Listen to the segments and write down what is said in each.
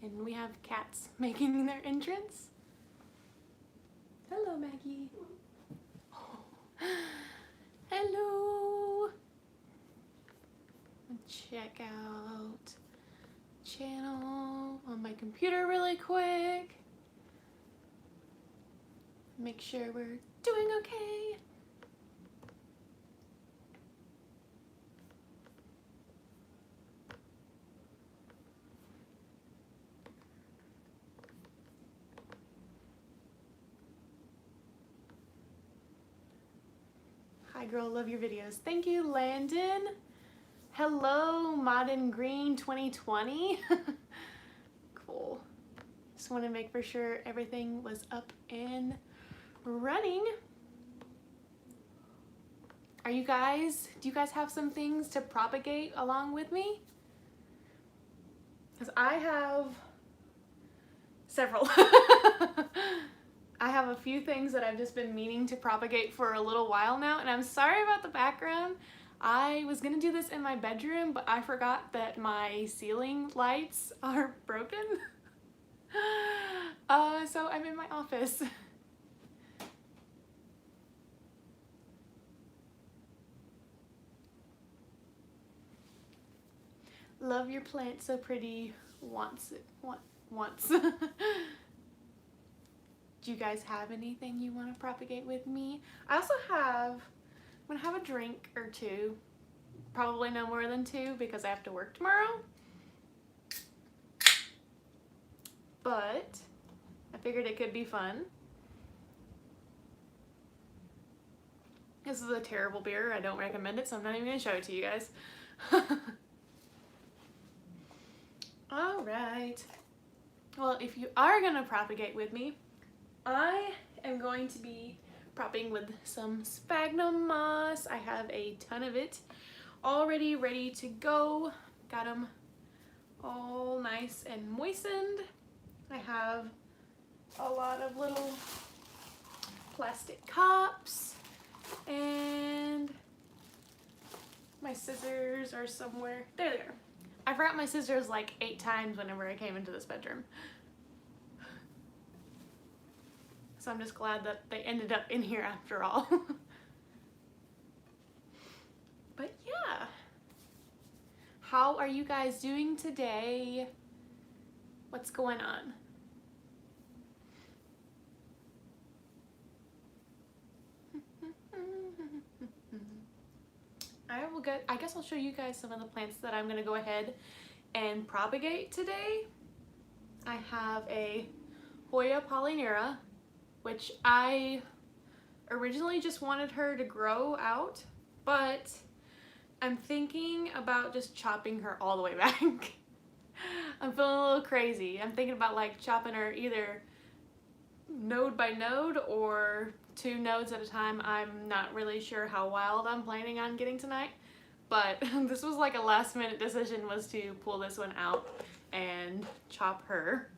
And we have cats making their entrance. Hello, Maggie. Oh. Hello. Check out channel on my computer really quick. Make sure we're doing okay. Hi girl, love your videos. Thank you, Landon. Hello, Modern Green 2020. Cool. Just want to make for sure everything was up and running. Do you guys have some things to propagate along with me? Because I have several. I have a few things that I've just been meaning to propagate for a little while now, and I'm sorry about the background. I was gonna do this in my bedroom, but I forgot that my ceiling lights are broken. So I'm in my office. Love your plant so pretty. Wants. Do you guys have anything you want to propagate with me? I also have, I'm gonna have a drink or two. Probably no more than two because I have to work tomorrow. But I figured it could be fun. This is a terrible beer. I don't recommend it, so I'm not even gonna show it to you guys. All right. Well, if you are gonna propagate with me, I am going to be propping with some sphagnum moss. I have a ton of it already ready to go. Got them all nice and moistened. I have a lot of little plastic cups, and my scissors are somewhere. There they are. I forgot my scissors like 8 times whenever I came into this bedroom. So I'm just glad that they ended up in here after all. But yeah. How are you guys doing today? What's going on? I guess I'll show you guys some of the plants that I'm gonna go ahead and propagate today. I have a Hoya polyneura, which I originally just wanted her to grow out, but I'm thinking about just chopping her all the way back. I'm feeling a little crazy. I'm thinking about like chopping her either node by node or 2 nodes at a time. I'm not really sure how wild I'm planning on getting tonight, but this was like a last minute decision, was to pull this one out and chop her.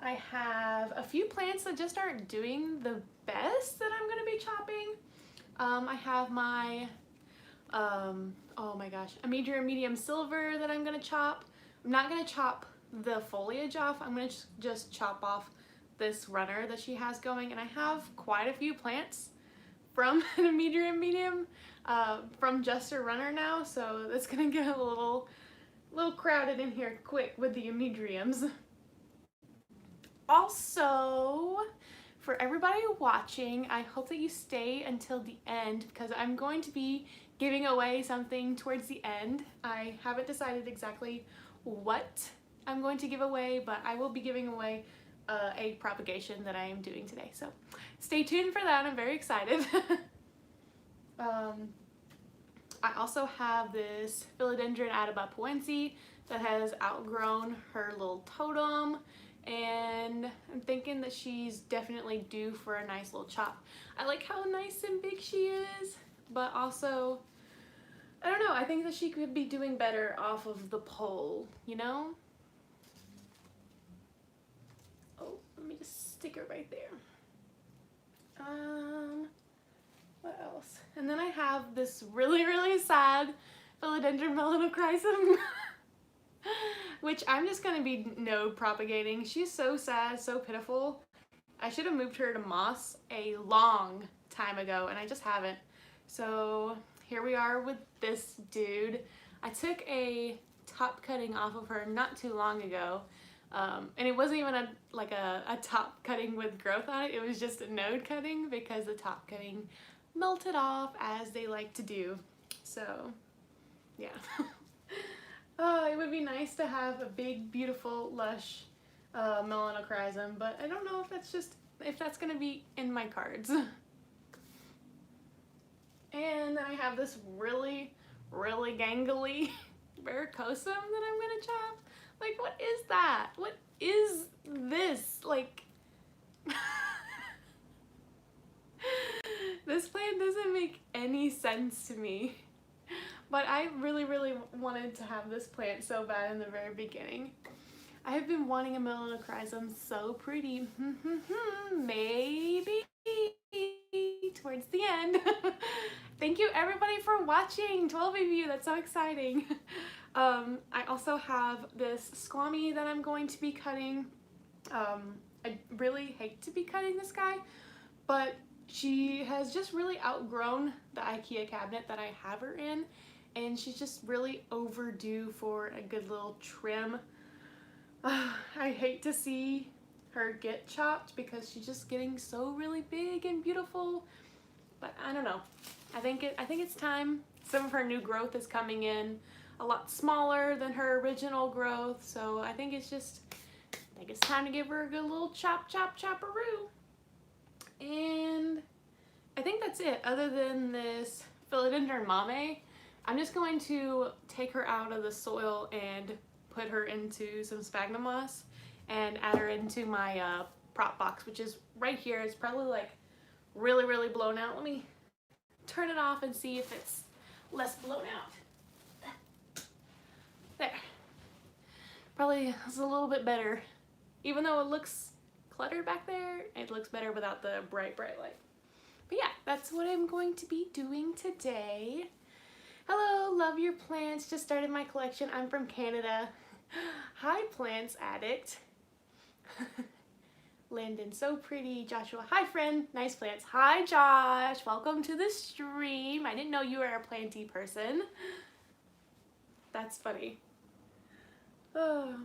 I have a few plants that just aren't doing the best that I'm gonna be chopping. I have my, oh my gosh, a medium silver that I'm gonna chop. I'm not gonna chop the foliage off. I'm gonna just chop off this runner that she has going, and I have quite a few plants from the medium from just a runner now, so it's gonna get a little crowded in here quick with the mediums. Also, for everybody watching, I hope that you stay until the end because I'm going to be giving away something towards the end. I haven't decided exactly what I'm going to give away, but I will be giving away a propagation that I am doing today. So stay tuned for that. I'm very excited. I also have this philodendron atabapoense that has outgrown her little totem, and I'm thinking that she's definitely due for a nice little chop. I like how nice and big she is, but also, I don't know, I think that she could be doing better off of the pole, you know? Oh, let me just stick her right there. What else? And then I have this really sad philodendron melanochrysum. which I'm just gonna be node propagating. She's so sad, so pitiful. I should have moved her to moss a long time ago, and I just haven't. So here we are with this dude. I took a top cutting off of her not too long ago, and it wasn't even a top cutting with growth on it. It was just a node cutting because the top cutting melted off, as they like to do. So yeah. It would be nice to have a big, beautiful, lush melanochrysum, but I don't know if that's gonna be in my cards. And then I have this really, really gangly varicosum that I'm gonna chop. Like, what is that? What is this? Like, this plant doesn't make any sense to me. But I really, really wanted to have this plant so bad in the very beginning. I have been wanting a melanochrysum so pretty. Maybe towards the end. Thank you everybody for watching. 12 of you, that's so exciting. I also have this squammy that I'm going to be cutting. I really hate to be cutting this guy, but she has just really outgrown the IKEA cabinet that I have her in, and she's just really overdue for a good little trim. I hate to see her get chopped because she's just getting so really big and beautiful, but I don't know. I think it's time. Some of her new growth is coming in a lot smaller than her original growth, so I think it's time to give her a good little chopperoo. And I think that's it. Other than this philodendron mame, I'm just going to take her out of the soil and put her into some sphagnum moss and add her into my prop box, which is right here. It's probably like really, really blown out. Let me turn it off and see if it's less blown out. There. Probably is a little bit better. Even though it looks cluttered back there, it looks better without the bright light. But yeah, that's what I'm going to be doing today. Hello, love your plants. Just started my collection. I'm from Canada. Hi, plants addict. Landon, so pretty. Joshua, hi friend. Nice plants. Hi, Josh. Welcome to the stream. I didn't know you were a planty person. That's funny. Oh.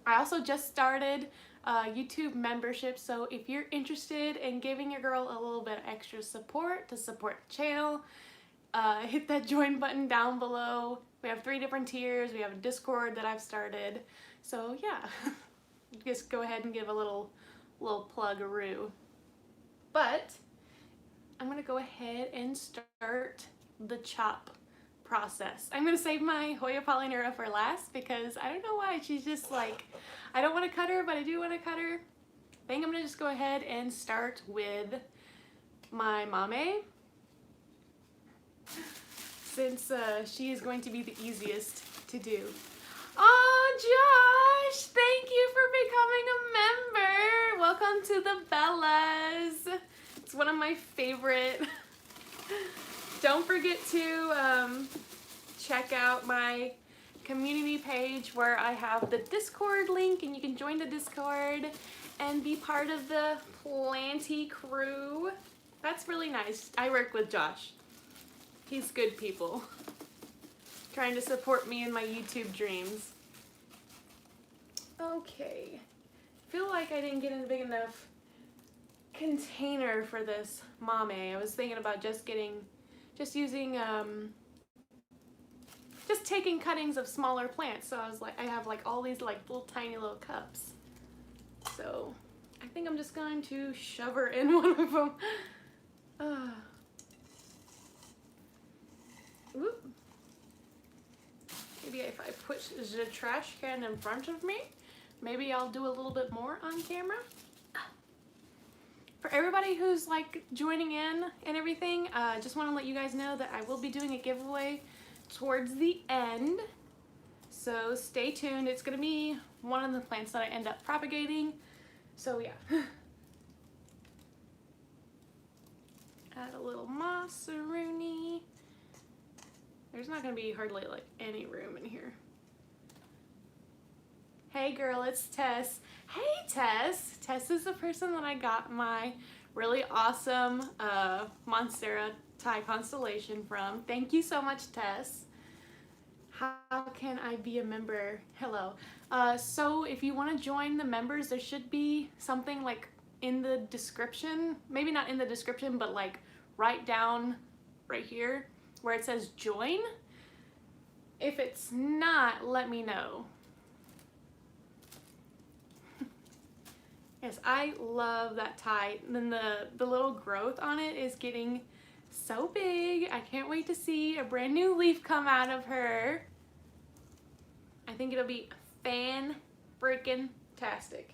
I also just started YouTube membership, so if you're interested in giving your girl a little bit of extra support to support the channel, hit that join button down below. We have 3 different tiers. We have a Discord that I've started, so yeah. Just go ahead and give a little plug-a-roo. But I'm gonna go ahead and start the chop process. I'm gonna save my Hoya polyneura for last because I don't know why. She's just like, I don't want to cut her, but I do want to cut her. I think I'm gonna just go ahead and start with my mame, since she is going to be the easiest to do. Oh, Josh, thank you for becoming a member. Welcome to the Bellas. It's one of my favorite. Don't forget to check out my community page where I have the Discord link, and you can join the Discord and be part of the Planty crew. That's really nice. I work with Josh. He's good people. Trying to support me in my YouTube dreams. Okay. I feel like I didn't get a big enough container for this mame. I was thinking about just using just taking cuttings of smaller plants. So I was like, I have like all these like little tiny little cups. So I think I'm just going to shove her in one of them. Whoop. Maybe if I put the trash can in front of me, maybe I'll do a little bit more on camera. For everybody who's like joining in and everything, just want to let you guys know that I will be doing a giveaway towards the end. So stay tuned. It's going to be one of the plants that I end up propagating. So yeah. Add a little moss-a-rooney. There's not going to be hardly like any room in here. Hey girl, it's Tess. Hey Tess. Tess is the person that I got my really awesome Monstera tie constellation from. Thank you so much, Tess. How can I be a member? Hello. So if you want to join the members, there should be something like in the description. Maybe not in the description, but like right down right here where it says join. If it's not, let me know. Yes, I love that tie. And then the little growth on it is getting so big. I can't wait to see a brand new leaf come out of her. I think it'll be fan-freaking-tastic.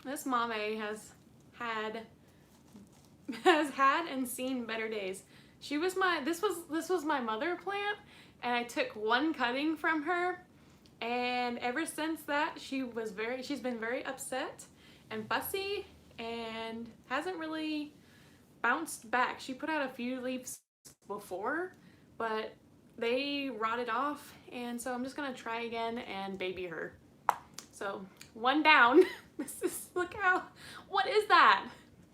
This mame has had and seen better days. She was this was my mother plant, and I took one cutting from her, and ever since that she's been very upset and fussy and hasn't really bounced back. She put out a few leaves before, but they rotted off, and so I'm just gonna try again and baby her. So one down. This is, look how, what is that?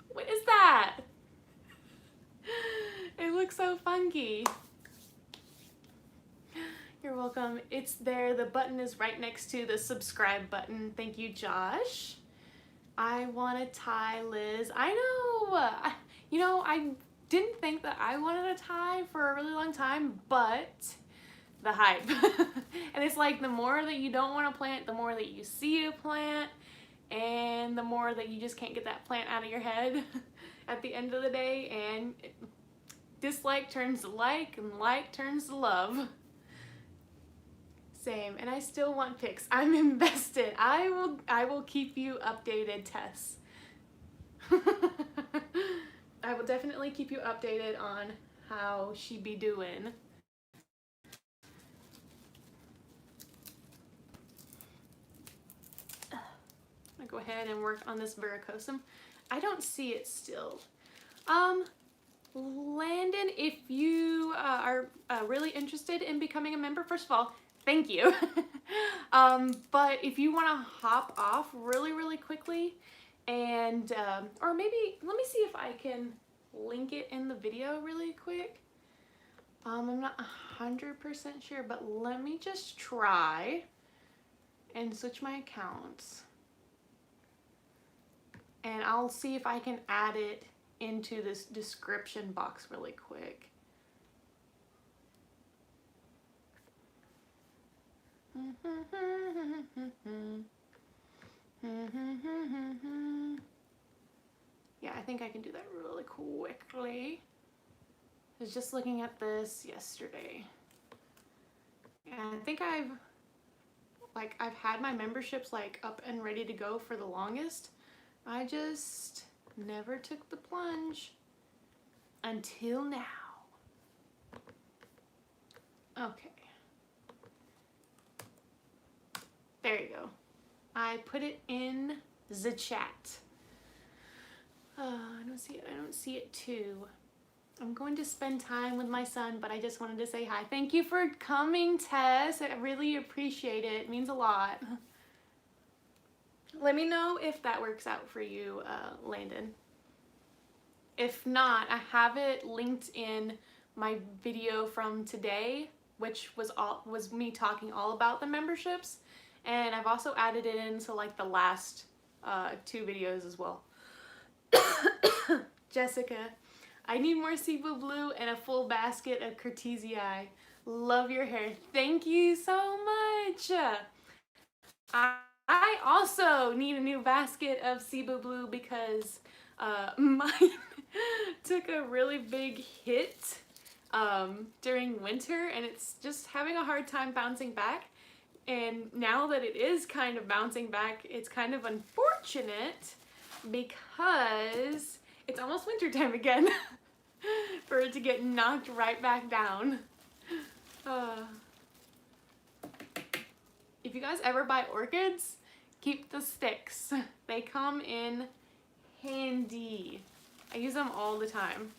What is that? It looks so funky. You're welcome. It's there. The button is right next to the subscribe button. Thank you, Josh. I want to tie Liz. I know. You know, I didn't think that I wanted a tie for a really long time, but the hype. And it's like the more that you don't want to plant, the more that you see a plant, and the more that you just can't get that plant out of your head at the end of the day, and dislike turns to like, and like turns to love. Same, and I still want pics. I'm invested. I will keep you updated, Tess. I will definitely keep you updated on how she be doing. I'll go ahead and work on this varicosum. I don't see it still. Landon, if you are really interested in becoming a member, first of all, thank you. But if you want to hop off really quickly, and or maybe let me see if I can link it in the video really quick. I'm not 100% sure, but let me just try and switch my accounts, and I'll see if I can add it into this description box really quick. Yeah, I think I can do that really quickly. I was just looking at this yesterday, and I think I've had my memberships like up and ready to go for the longest. I just never took the plunge until now. Okay. There you go. I put it in the chat. I don't see it. I don't see it too. I'm going to spend time with my son, but I just wanted to say hi. Thank you for coming, Tess. I really appreciate it. It means a lot. Let me know if that works out for you, Landon. If not, I have it linked in my video from today, which was me talking all about the memberships, and I've also added it into like the last 2 videos as well. Jessica, I need more Cebu Blue and a full basket of Curtisii. Love your hair. Thank you so much. I also need a new basket of Cebu Blue because mine took a really big hit during winter, and it's just having a hard time bouncing back. And now that it is kind of bouncing back, it's kind of unfortunate because it's almost winter time again for it to get knocked right back down. If you guys ever buy orchids, keep the sticks. They come in handy. I use them all the time.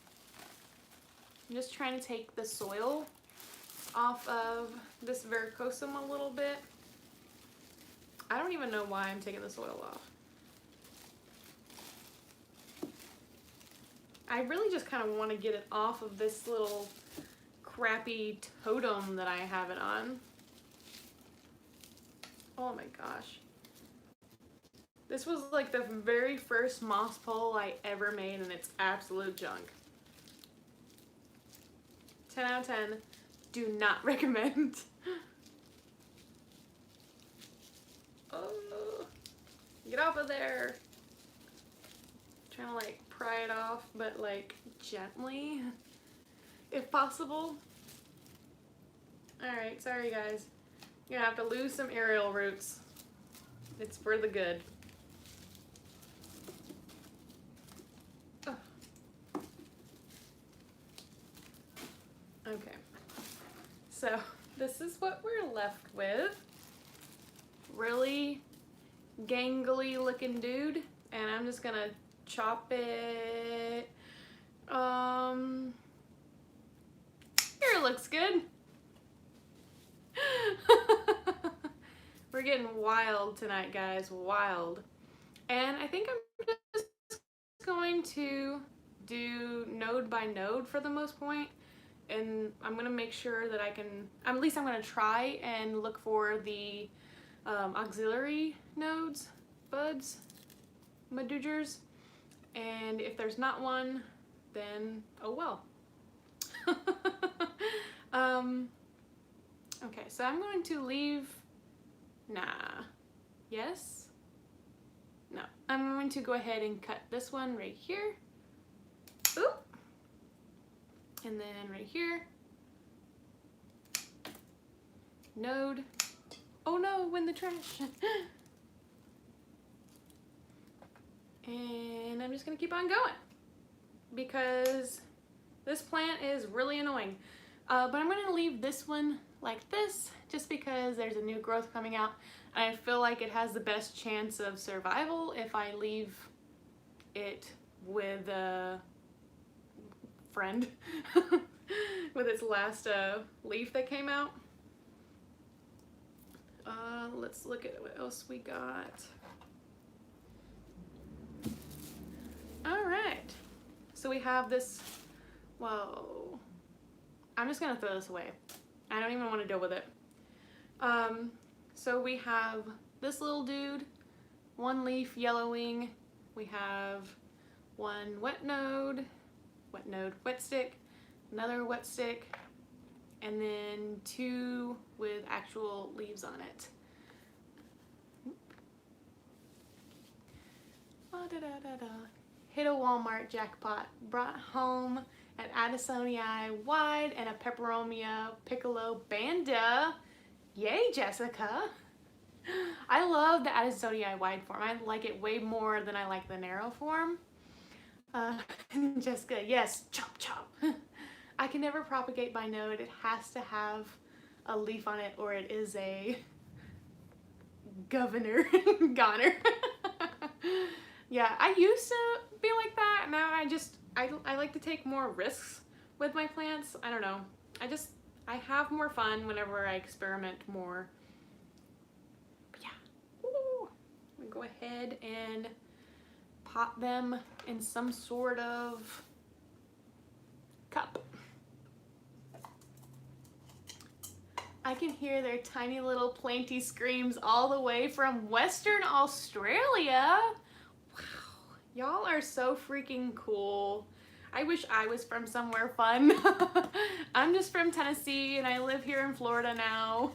just trying to take the soil off of this varicosum a little bit. I don't even know why I'm taking the soil off. I really just kind of want to get it off of this little crappy totem that I have it on. Oh my gosh. This was like the very first moss pole I ever made, and it's absolute junk. 10 out of 10. Do not recommend. Oh, get off of there. Trying to like pry it off, but like gently, if possible. Alright, sorry guys. You're gonna have to lose some aerial roots. It's for the good. Okay, so this is what we're left with. Really gangly looking dude, and I'm just gonna chop it. Here it looks good. We're getting wild tonight, guys, wild. And I think I'm just going to do node by node for the most point. And I'm gonna make sure that I can, at least I'm gonna try and look for the auxiliary nodes, buds, madugers, and if there's not one, then oh well. Okay, so I'm going to leave, yes, no, I'm going to go ahead and cut this one right here. Oop. And then right here, node. Oh no, in the trash. And I'm just gonna keep on going because this plant is really annoying. But I'm gonna leave this one like this just because there's a new growth coming out. And I feel like it has the best chance of survival if I leave it with a friend with its last leaf that came out. Let's look at what else we got. All right, so we have this, whoa, I'm just gonna throw this away. I don't even want to deal with it. So we have this little dude, one leaf yellowing. We have one wet stick, another wet stick, and then two with actual leaves on it. Hit a Walmart jackpot, brought home an Addisonii wide and a Peperomia piccolo banda. Yay, Jessica. I love the Addisonii wide form. I like it way more than I like the narrow form. Jessica, yes, chop chop. I can never propagate by node. It has to have a leaf on it or it is a goner. Yeah, I used to be like that. Now I like to take more risks with my plants. I don't know. I have more fun whenever I experiment more. But yeah, ooh, I'm gonna go ahead and pot them in some sort of cup. I can hear their tiny little plainty screams all the way from Western Australia. Wow, y'all are so freaking cool. I wish I was from somewhere fun. I'm just from Tennessee and I live here in Florida now.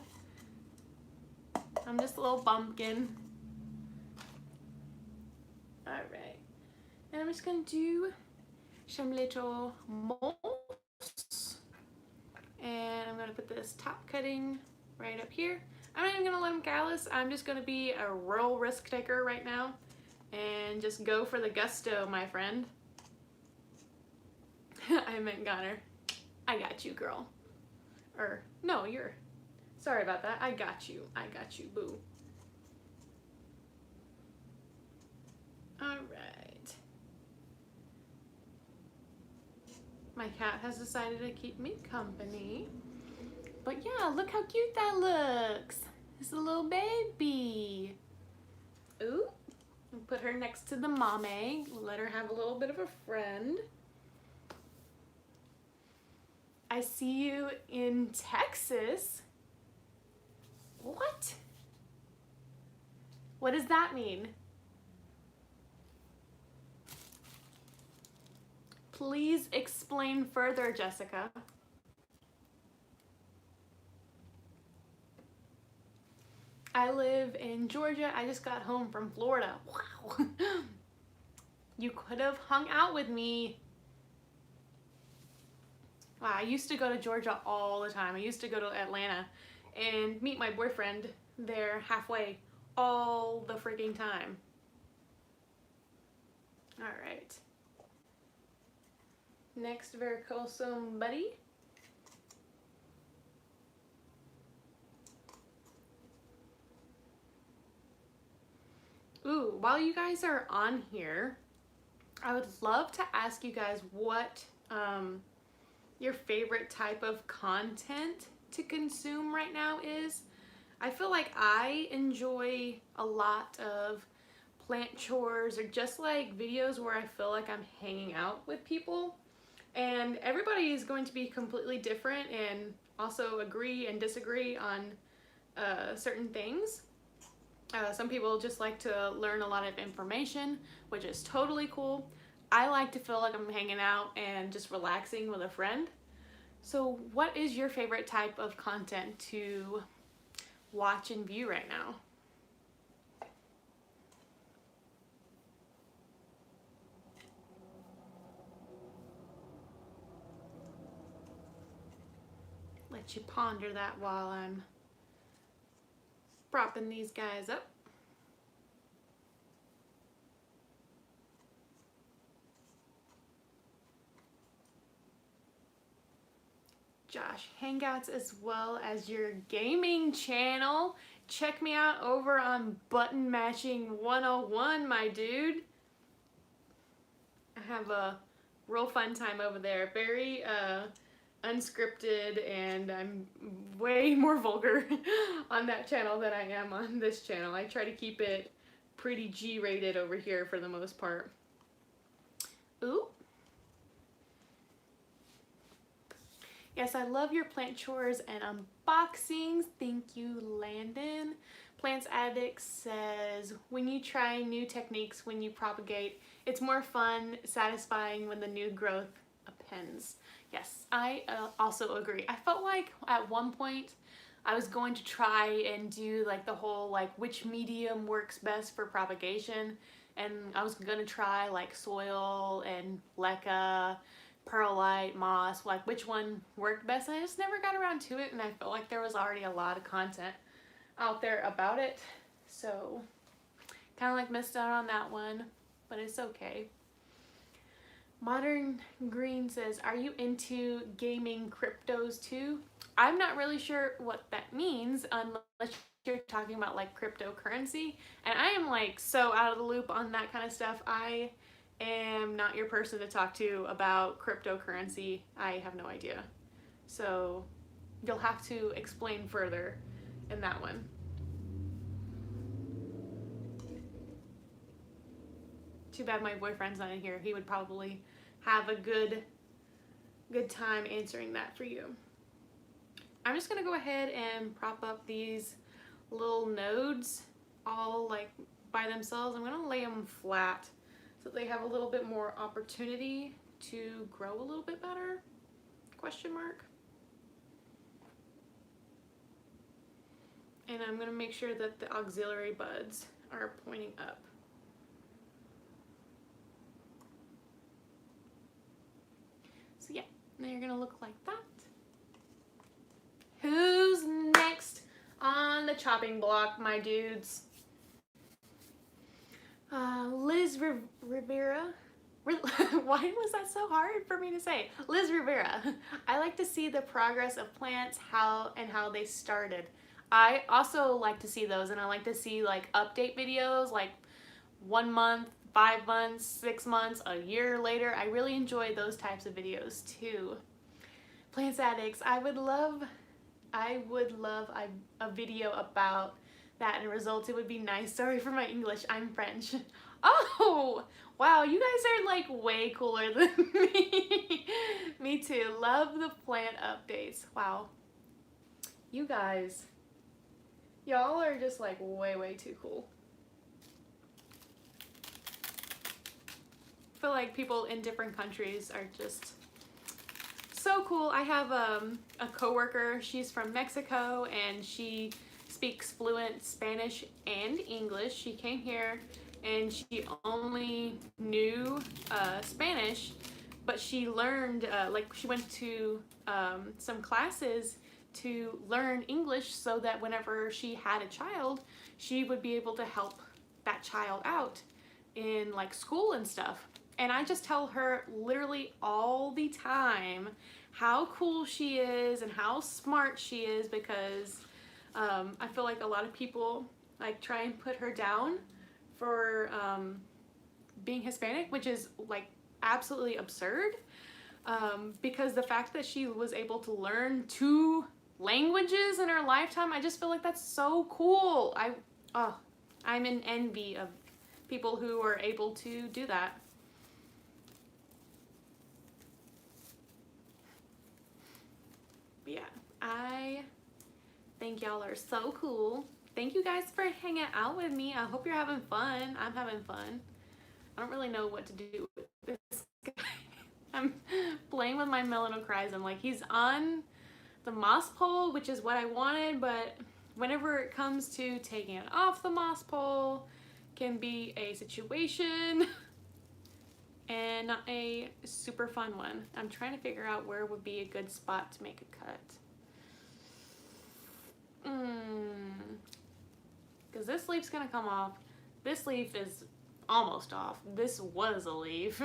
I'm just a little bumpkin. All right, and I'm just gonna do some little molds. And I'm gonna put this top cutting right up here. I'm not even gonna let them callus. I'm just gonna be a real risk taker right now and just go for the gusto, my friend. I meant goner. I got you, girl. Or, no, you're, sorry about that. I got you, boo. All right. My cat has decided to keep me company. But yeah, look how cute that looks. It's a little baby. Ooh, put her next to the mom egg. Let her have a little bit of a friend. I see you in Texas. What? What does that mean? Please explain further, Jessica. I live in Georgia. I just got home from Florida. Wow. You could have hung out with me. Wow, I used to go to Georgia all the time. I used to go to Atlanta and meet my boyfriend there halfway all the freaking time. All right. Next varicosum buddy. Ooh, while you guys are on here, I would love to ask you guys what your favorite type of content to consume right now is. I feel like I enjoy a lot of plant chores or just like videos where I feel like I'm hanging out with people, and everybody is going to be completely different and also agree and disagree on certain things. Some people just like to learn a lot of information, which is totally cool. I like to feel like I'm hanging out and just relaxing with a friend. So what is your favorite type of content to watch and view right now? Let you ponder that while I'm propping these guys up. Josh Hangouts as well as your gaming channel. Check me out over on Button Matching 101, my dude. I have a real fun time over there. Very unscripted, and I'm way more vulgar on that channel than I am on this channel. I try to keep it pretty G-rated over here for the most part. Ooh. Yes, I love your plant chores and unboxings. Thank you, Landon. Plants Addict says, when you try new techniques, when you propagate, it's more fun, satisfying when the new growth appends. Yes, I also agree. I felt like at one point I was going to try and do like the whole like which medium works best for propagation, and I was gonna try like soil and leca, perlite, moss, like which one worked best, and I just never got around to it, and I felt like there was already a lot of content out there about it, so kind of like missed out on that one, but it's okay. Modern Green says, are you into gaming cryptos too? I'm not really sure what that means unless you're talking about like cryptocurrency, and I am like so out of the loop on that kind of stuff. I am not your person to talk to about cryptocurrency. I have no idea. So you'll have to explain further in that one. Too bad my boyfriend's not in here. He would probably have a good time answering that for you. I'm just gonna go ahead and prop up these little nodes all like by themselves. I'm gonna lay them flat so they have a little bit more opportunity to grow a little bit better, question mark. And I'm gonna make sure that the auxiliary buds are pointing up. So yeah, they're gonna look like that. Who's next on the chopping block, my dudes? Liz Rivera. Why was that so hard for me to say? Liz Rivera. I like to see the progress of plants, how they started. I also like to see those, and I like to see like update videos, like 1 month 5 months, 6 months, a year later. I really enjoy those types of videos too. Plants addicts, I would love a video about that and results. It would be nice. Sorry for my English, I'm French. Oh, wow, you guys are like way cooler than me. Me too. Love the plant updates. Wow. You guys, y'all are just like way too cool. I feel like people in different countries are just so cool. I have a coworker, she's from Mexico and she speaks fluent Spanish and English. She came here and she only knew Spanish, but she learned, like she went to some classes to learn English so that whenever she had a child, she would be able to help that child out in like school and stuff. And I just tell her literally all the time how cool she is and how smart she is, because I feel like a lot of people like try and put her down for being Hispanic, which is like absolutely absurd, because the fact that she was able to learn 2 languages in her lifetime, I just feel like that's so cool. I'm in envy of people who are able to do that. But yeah, I think y'all are so cool. Thank you guys for hanging out with me. I hope you're having fun. I'm having fun. I don't really know what to do with this guy. I'm playing with my melanochrysum. Like, he's on the moss pole, which is what I wanted, but whenever it comes to taking it off the moss pole, can be a situation and not a super fun one. I'm trying to figure out where would be a good spot to make a cut. Because this leaf's gonna come off. This leaf is almost off. This was a leaf.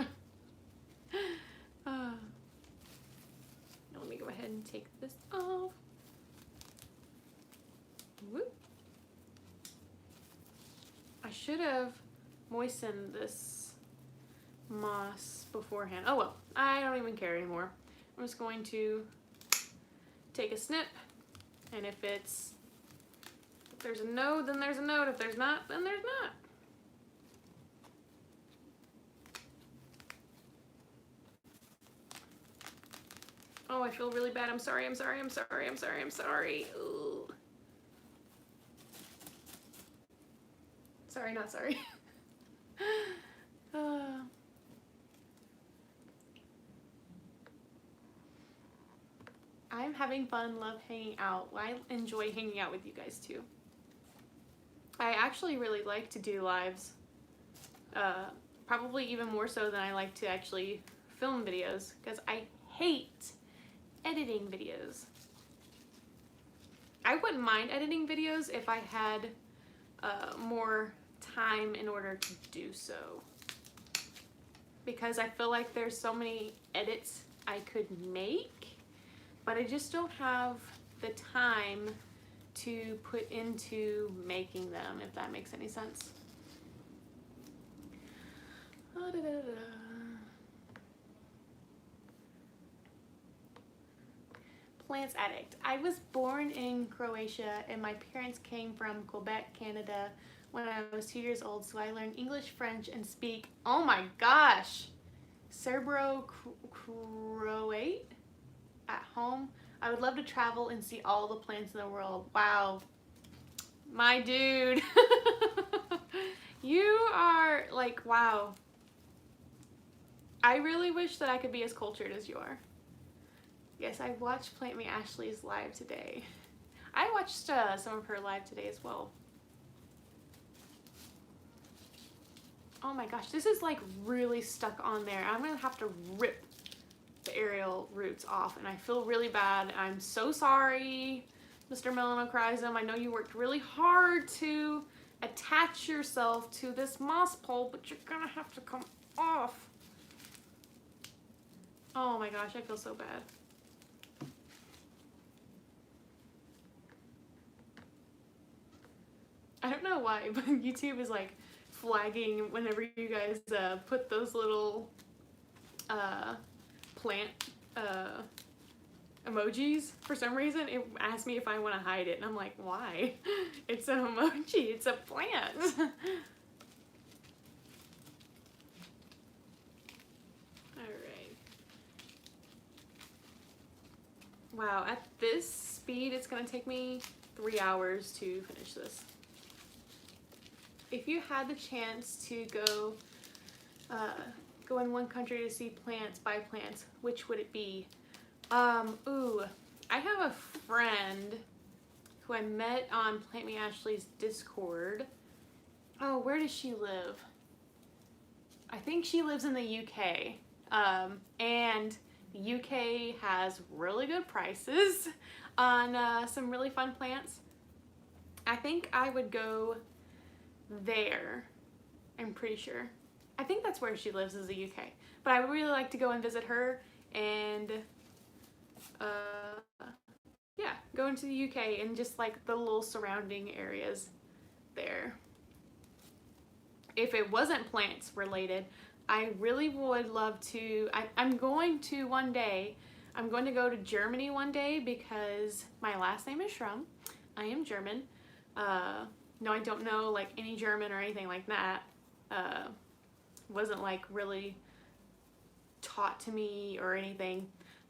Let me go ahead and take this off. Whoop. I should have moistened this moss beforehand. Oh well, I don't even care anymore. I'm just going to take a snip, and if there's a node, then there's a node. If there's not, then there's not. Oh, I feel really bad. I'm sorry. Ooh. Sorry, not sorry. I'm having fun, love hanging out. I enjoy hanging out with you guys too. I actually really like to do lives, probably even more so than I like to actually film videos, because I hate editing videos. I wouldn't mind editing videos if I had more time in order to do so, because I feel like there's so many edits I could make, but I just don't have the time to put into making them, if that makes any sense. Plants addict. I was born in Croatia and my parents came from Quebec, Canada when I was 2 years old, so I learned English, French, and speak, oh my gosh, Serbo-Croat at home. I would love to travel and see all the plants in the world. Wow, my dude. You are like, wow. I really wish that I could be as cultured as you are. Yes, I watched Plant Me Ashley's live today. I watched some of her live today as well. Oh my gosh, this is like really stuck on there. I'm gonna have to rip the aerial roots off, and I feel really bad. I'm so sorry, Mr. Melanochrysum. I know you worked really hard to attach yourself to this moss pole, but you're gonna have to come off. Oh my gosh, I feel so bad. I don't know why, but YouTube is like flagging whenever you guys put those little plant emojis. For some reason, it asked me if I want to hide it, and I'm like, why? It's an emoji, it's a plant. Alright. Wow, at this speed, it's gonna take me 3 hours to finish this. If you had the chance to go in one country to see plants by plants, which would it be? Ooh, I have a friend who I met on Plant Me Ashley's Discord. Oh, where does she live? I think she lives in the UK. And the UK has really good prices on some really fun plants. I think I would go there. I'm pretty sure. I think that's where she lives, is the UK. But I would really like to go and visit her and yeah, go into the UK and just like the little surrounding areas there. If it wasn't plants related, I really would love to, I'm going to one day, I'm going to go to Germany one day because my last name is Heshrum. I am German. No, I don't know like any German or anything like that. Wasn't like really taught to me or anything.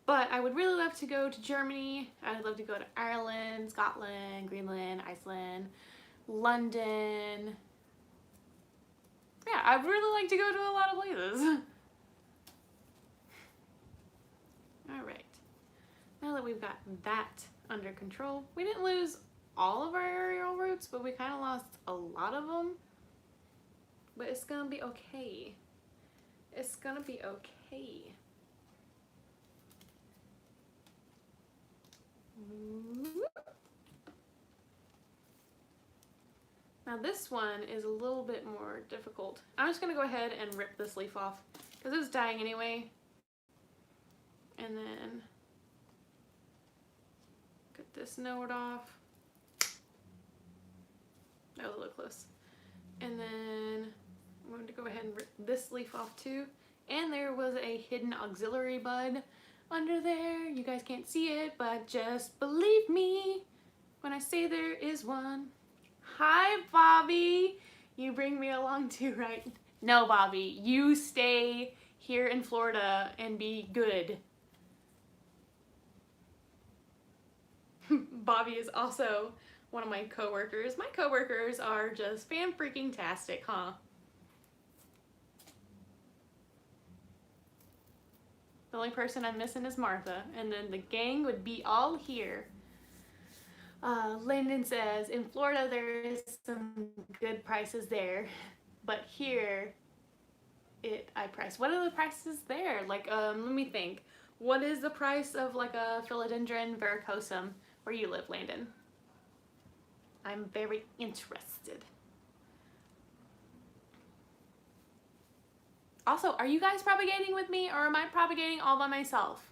But I would really love to go to Germany. I would love to go to Ireland, Scotland, Greenland, Iceland, London. Yeah, I'd really like to go to a lot of places. Alright, now that we've got that under control, we didn't lose all of our aerial roots, but we kind of lost a lot of them. But it's gonna be okay. It's gonna be okay. Now this one is a little bit more difficult. I'm just gonna go ahead and rip this leaf off because it's dying anyway. And then get this node off. That was a little close. And then I'm going to go ahead and rip this leaf off too. And there was a hidden auxiliary bud under there. You guys can't see it, but just believe me when I say there is one. Hi, Bobby. You bring me along too, right? No, Bobby, you stay here in Florida and be good. Bobby is also one of my coworkers. My coworkers are just fan-freaking-tastic, huh? The only person I'm missing is Martha, and then the gang would be all here. Lyndon says, in Florida there is some good prices there, but here I price. What are the prices there? Like, let me think. What is the price of like a philodendron varicosum where you live, Landon? I'm very interested. Also, are you guys propagating with me or am I propagating all by myself?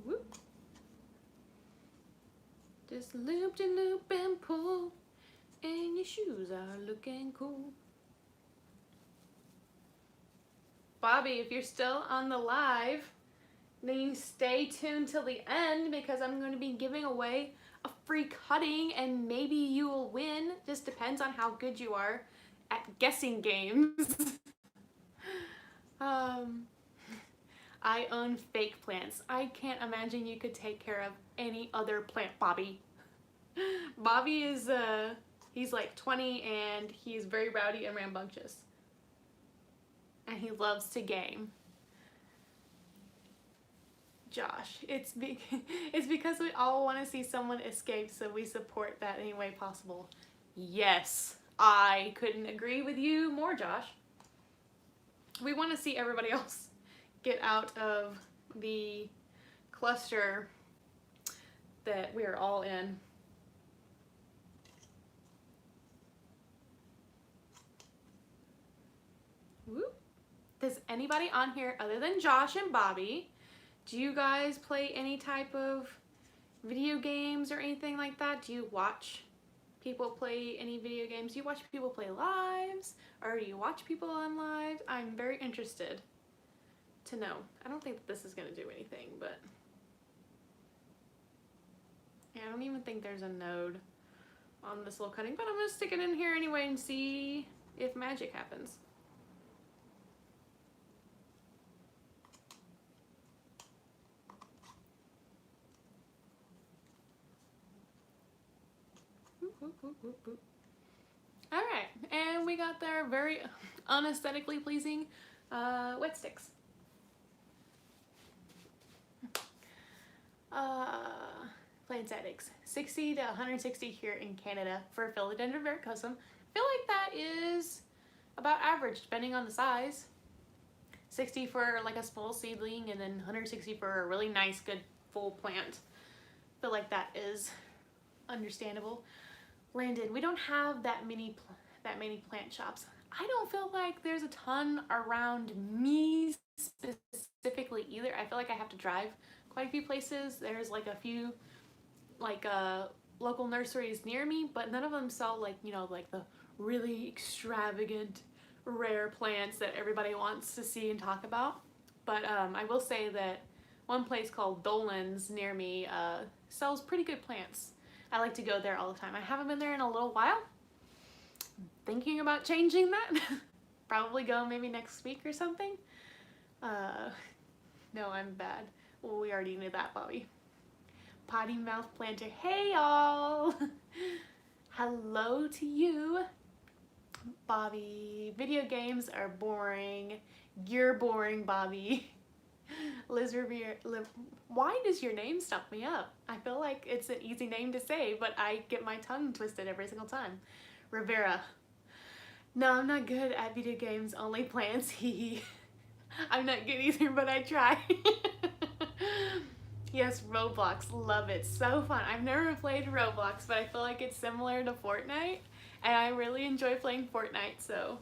Whoop. Just loop-de-loop and pull, and your shoes are looking cool. Bobby, if you're still on the live, then you stay tuned till the end because I'm going to be giving away a free cutting and maybe you will win. Just depends on how good you are at guessing games. I own fake plants. I can't imagine you could take care of any other plant, Bobby. Bobby is, he's like 20 and he's very rowdy and rambunctious. And he loves to game. Josh, it's because we all want to see someone escape, so we support that any way possible. Yes, I couldn't agree with you more, Josh. We want to see everybody else get out of the cluster that we are all in. Whoop. does anybody on here other than Josh and Bobby, do you guys play any type of video games or anything like that? Do you watch people play any video games? Do you watch people play lives, or do you watch people on live? I'm very interested to know. I don't think that this is going to do anything, but yeah, I don't even think there's a node on this little cutting, but I'm going to stick it in here anyway and see if magic happens. All right, and we got their very unaesthetically pleasing wet sticks. Plant settings 60 to 160 here in Canada for philodendron varicosum. I feel like that is about average depending on the size. 60 for like a small seedling, and then 160 for a really nice, good full plant. I feel like that is understandable. Landon, we don't have that many plant shops. I don't feel like there's a ton around me specifically either. I feel like I have to drive quite a few places. There's like a few like local nurseries near me, but none of them sell like, you know, like the really extravagant rare plants that everybody wants to see and talk about. But I will say that one place called Dolan's near me sells pretty good plants. I like to go there all the time. I haven't been there in a little while. I'm thinking about changing that. Probably go maybe next week or something. No, I'm bad. Well, we already knew that, Bobby. Potty mouth planter. Hey, y'all. Hello to you. Bobby, video games are boring. You're boring, Bobby. Liz Revere. Why does your name stuff me up? I feel like it's an easy name to say, but I get my tongue twisted every single time. Rivera. No, I'm not good at video games, only plants. I'm not good either, but I try. Yes, Roblox, love it, so fun. I've never played Roblox, but I feel like it's similar to Fortnite, and I really enjoy playing Fortnite, so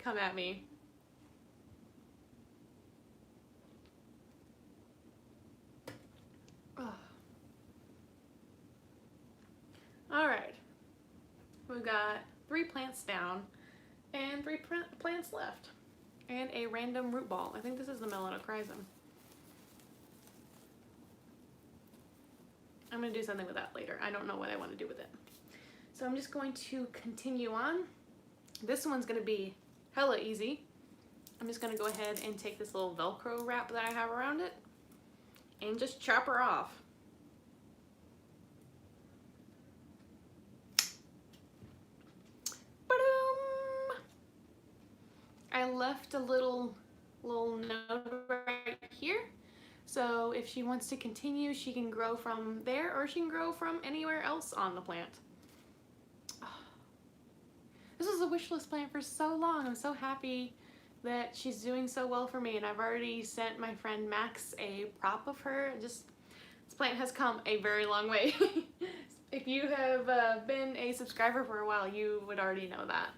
come at me. Alright, we've got 3 plants down and 3 plants left, and a random root ball. I think this is the melanochrysum. I'm going to do something with that later. I don't know what I want to do with it. So I'm just going to continue on. This one's going to be hella easy. I'm just going to go ahead and take this little Velcro wrap that I have around it and just chop her off. I left a little note right here, so if she wants to continue, she can grow from there, or she can grow from anywhere else on the plant. This was a wish list plant for so long. I'm so happy that she's doing so well for me, and I've already sent my friend Max a prop of her. This plant has come a very long way. If you have been a subscriber for a while, you would already know that.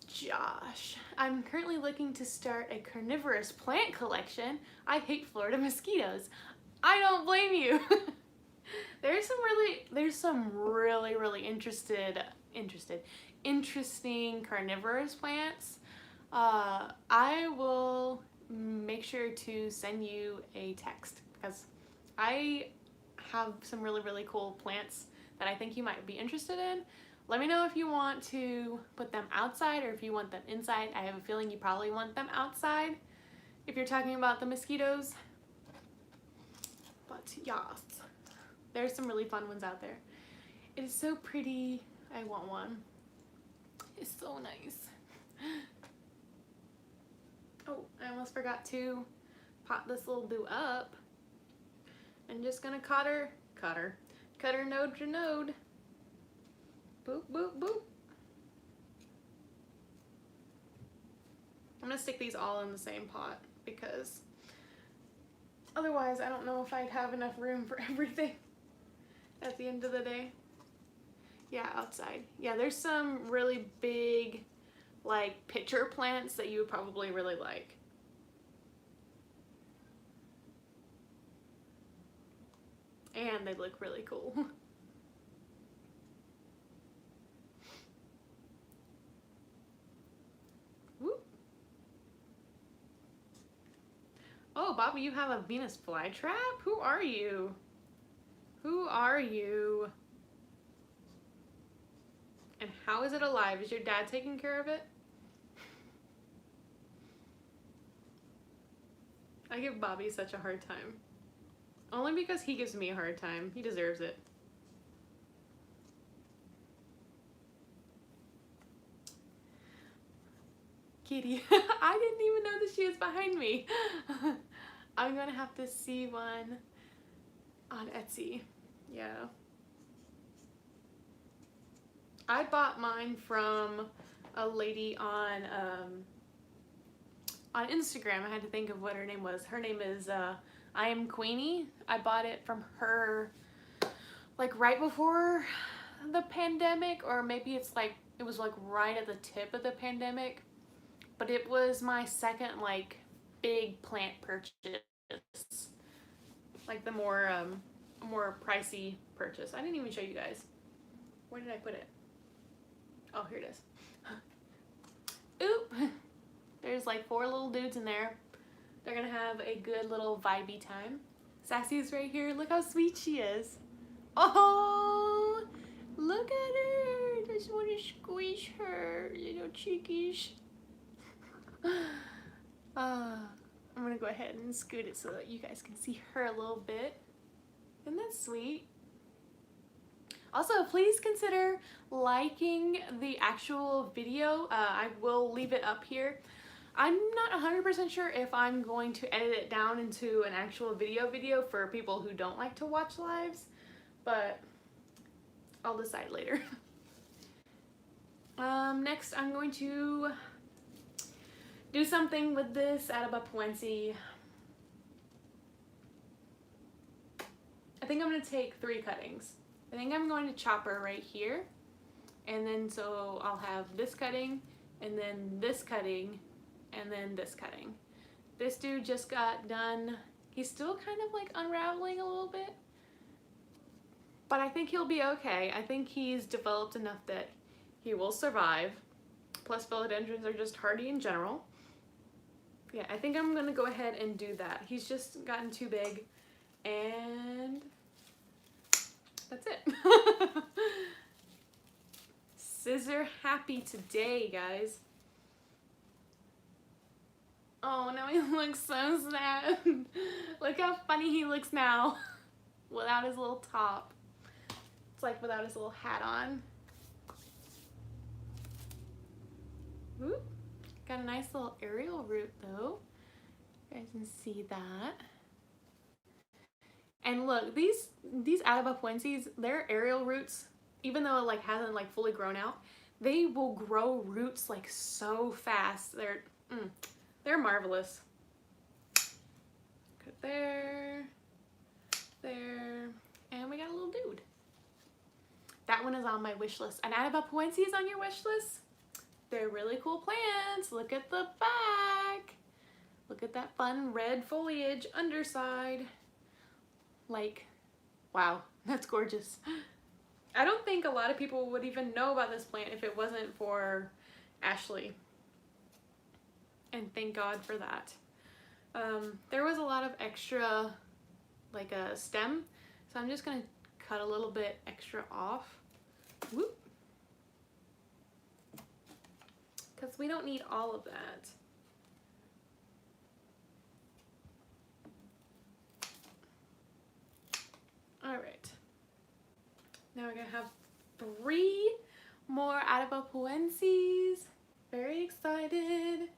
Josh, I'm currently looking to start a carnivorous plant collection. I hate Florida mosquitoes. I don't blame you. There's some really interesting carnivorous plants. I will make sure to send you a text because I have some really cool plants that I think you might be interested in. Let me know if you want to put them outside or if you want them inside. I have a feeling you probably want them outside if you're talking about the mosquitoes. But yes, there's some really fun ones out there. It is so pretty. I want one. It's so nice. Oh, I almost forgot to pot this little boo up. I'm just gonna cut her node to node. Boop, boop, boop. I'm gonna stick these all in the same pot because otherwise I don't know if I'd have enough room for everything at the end of the day. Yeah, outside. Yeah, there's some really big like pitcher plants that you would probably really like. And they look really cool. Oh, Bobby, you have a Venus flytrap? Who are you? Who are you? And how is it alive? Is your dad taking care of it? I give Bobby such a hard time. Only because he gives me a hard time. He deserves it. Kitty. I didn't even know that she was behind me. I'm gonna have to see one on Etsy. Yeah. I bought mine from a lady on Instagram. I had to think of what her name was. Her name is I Am Queenie. I bought it from her like right before the pandemic, or maybe it's like it was like right at the tip of the pandemic. But it was my second like big plant purchase, like the more pricey purchase. I didn't even show you guys. Where did I put it? Oh, here it is. Oop! There's like 4 little dudes in there. They're gonna have a good little vibey time. Sassy's right here. Look how sweet she is. Oh, look at her. I just want to squeeze her, little cheekies. I'm gonna go ahead and scoot it so that you guys can see her a little bit. Isn't that sweet? Also, please consider liking the actual video. I will leave it up here. I'm not 100% sure if I'm going to edit it down into an actual video for people who don't like to watch lives, but I'll decide later. Next, I'm going to do something with this Atabapoense. I think I'm going to take 3 cuttings. I think I'm going to chop her right here, and then so I'll have this cutting, and then this cutting, and then this cutting. This dude just got done. He's still kind of like unraveling a little bit, but I think he'll be okay. I think he's developed enough that he will survive. Plus philodendrons are just hardy in general. Yeah, I think I'm gonna go ahead and do that. He's just gotten too big, and that's it. Scissor happy today, guys. Oh, now he looks so sad. Look how funny he looks now without his little top. It's like without his little hat on. Ooh, got a nice little aerial root though. You guys can see that. And look, these Atabapoenses, their aerial roots, even though it like hasn't like fully grown out, they will grow roots like so fast. They're marvelous. Good there, and we got a little dude. That one is on my wish list. An Atabapoense is on your wish list? They're really cool plants. Look at the back. Look at that fun red foliage underside. Like, wow, that's gorgeous. I don't think a lot of people would even know about this plant if it wasn't for Ashley. And thank God for that. There was a lot of extra, like a stem, so I'm just gonna cut a little bit extra off. Whoop. Because we don't need all of that. All right. Now we're gonna have 3 more Atabapoenses. Very excited.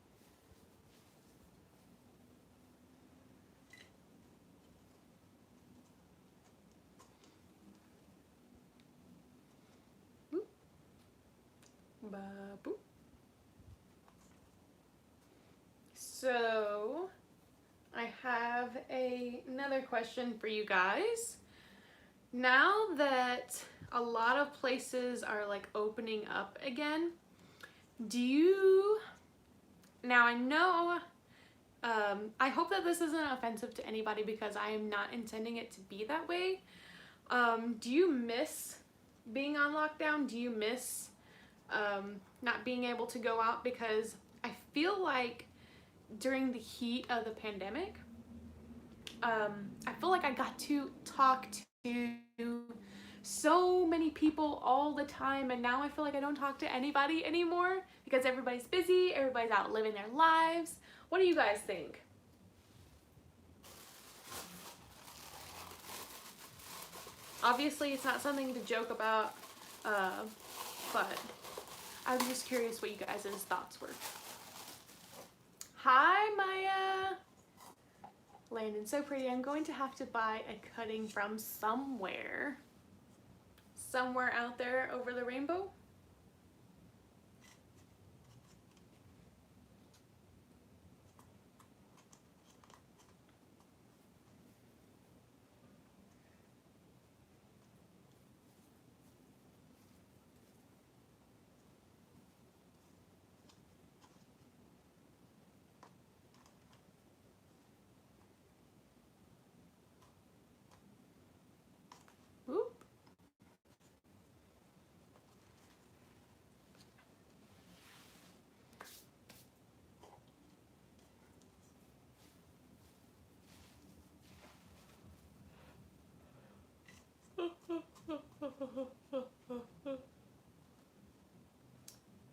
Ba-boop. So I have another question for you guys. Now that a lot of places are like opening up again, Now I know, I hope that this isn't offensive to anybody because I am not intending it to be that way. Do you miss being on lockdown? Do you miss not being able to go out? Because I feel like during the heat of the pandemic, I feel like I got to talk to so many people all the time, and now I feel like I don't talk to anybody anymore because everybody's busy, everybody's out living their lives. What do you guys think? Obviously, it's not something to joke about, but I'm just curious what you guys' thoughts were. Hi, Maya! Landon, so pretty. I'm going to have to buy a cutting from somewhere. Somewhere out there over the rainbow. Oop.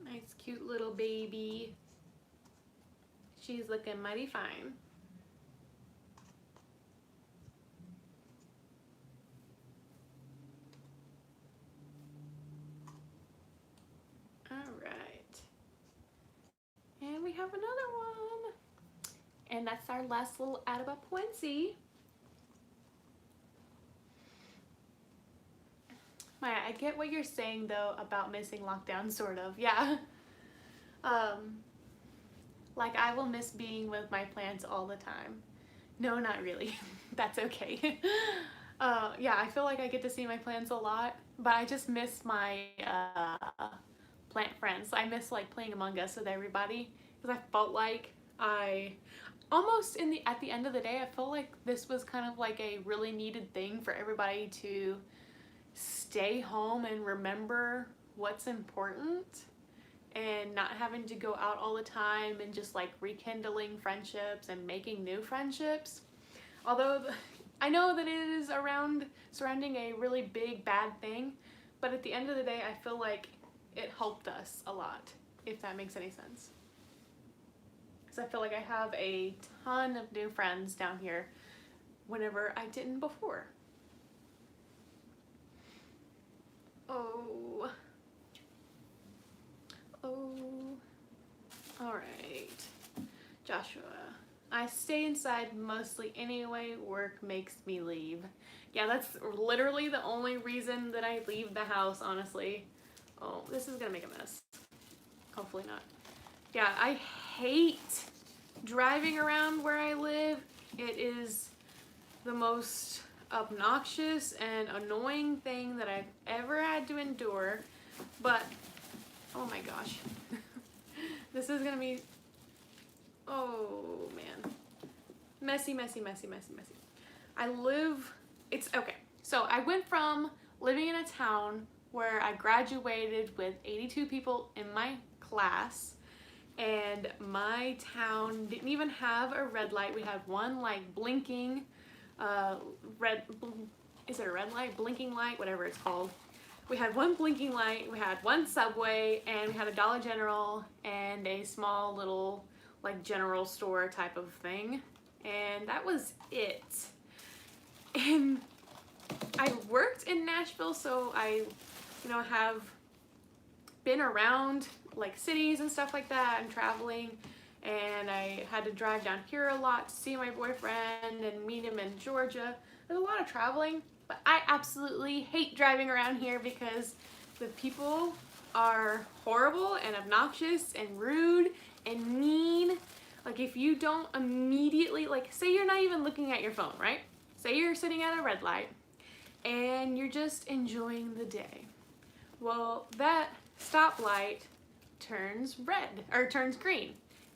Nice, cute little baby. She's looking mighty fine. All right. And we have another one. And that's our last little Atabapuense. Maya, I get what you're saying though about missing lockdown, sort of. Yeah. Like I will miss being with my plants all the time. No, not really. That's okay. Yeah, I feel like I get to see my plants a lot, but I just miss my plant friends. I miss like playing Among Us with everybody because I felt like I almost at the end of the day, I felt like this was kind of like a really needed thing for everybody to stay home and remember what's important and not having to go out all the time and just like rekindling friendships and making new friendships. Although I know that it is surrounding a really big bad thing, but at the end of the day, I feel like it helped us a lot, if that makes any sense. Because I feel like I have a ton of new friends down here whenever I didn't before. Oh. All right. Joshua, I stay inside mostly anyway. Work makes me leave. Yeah, that's literally the only reason that I leave the house, honestly. Oh, this is gonna make a mess. Hopefully not. Yeah, I hate driving around where I live. It is the most obnoxious and annoying thing that I've ever had to endure. But, oh my gosh. This is gonna be, oh man. Messy, messy, messy, messy, messy. It's okay. So I went from living in a town where I graduated with 82 people in my class, and my town didn't even have a red light. We had one like blinking is it a red light? Blinking light? Whatever it's called. We had one blinking light, we had one Subway, and we had a Dollar General and a small little like general store type of thing. And that was it. And I worked in Nashville, so I, have been around like cities and stuff like that and traveling. And I had to drive down here a lot to see my boyfriend and meet him in Georgia. There's a lot of traveling, but I absolutely hate driving around here because the people are horrible and obnoxious and rude and mean. Like if you don't immediately, like say you're not even looking at your phone, right? Say you're sitting at a red light and you're just enjoying the day. Well, that stoplight turns red, or turns green,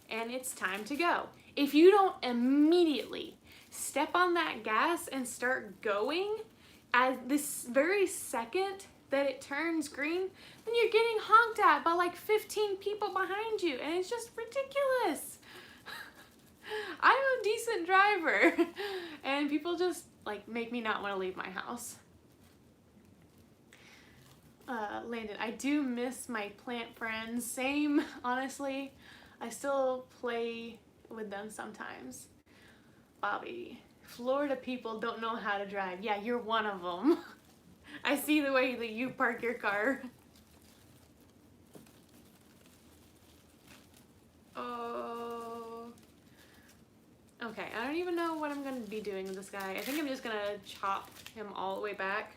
and it's time to go. If you don't immediately step on that gas and start going at this very second that it turns green, then you're getting honked at by like 15 people behind you, and it's just ridiculous. I'm a decent driver, and people just like make me not want to leave my house. Landon, I do miss my plant friends. Same, honestly. I still play with them sometimes. Bobby, Florida people don't know how to drive. Yeah, you're one of them. I see the way that you park your car. Oh. Okay, I don't even know what I'm gonna be doing with this guy. I think I'm just gonna chop him all the way back.